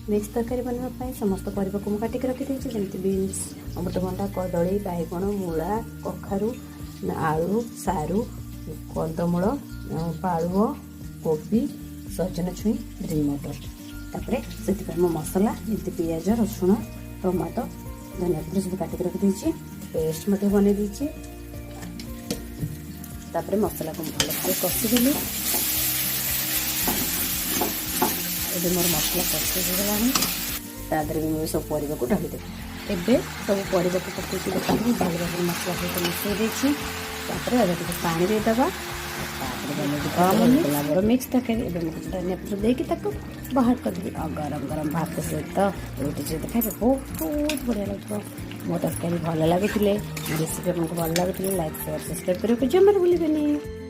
Mix तरकारी बनवाई समस्त परिवा को काटिक रखी जमी बीन्स अमृतभंडा कदली बैगण मूला कखारू आलू सारू कंदमूल पालुओ कोबी सजन छुई ग्रीन मटर तापर से मसला जमी पिज रसुण टमाटो धनिया पत्र सब काटिक रखी पेस्ट बन तापर मसला को भल भाव कषिदेली ये मोर मसला कषिगला तादर भी मुझे सब परिवा को ढालीदेवी एवं सब परिवा को पकड़ देखिए भल भाव मसला सहित मिसई देपर पानी देदेबा बराबर मिक्स तरकारी धनिया पत्र देकी बाहर करदेवी गरम गरम भात सहित रोटी सहित खाइबे बहुत बढ़िया लगे मो तरकारी भल लगे रेसिपी आपको भल लगे लाइक शेयर सब्सक्राइब करने को जमार भूलें।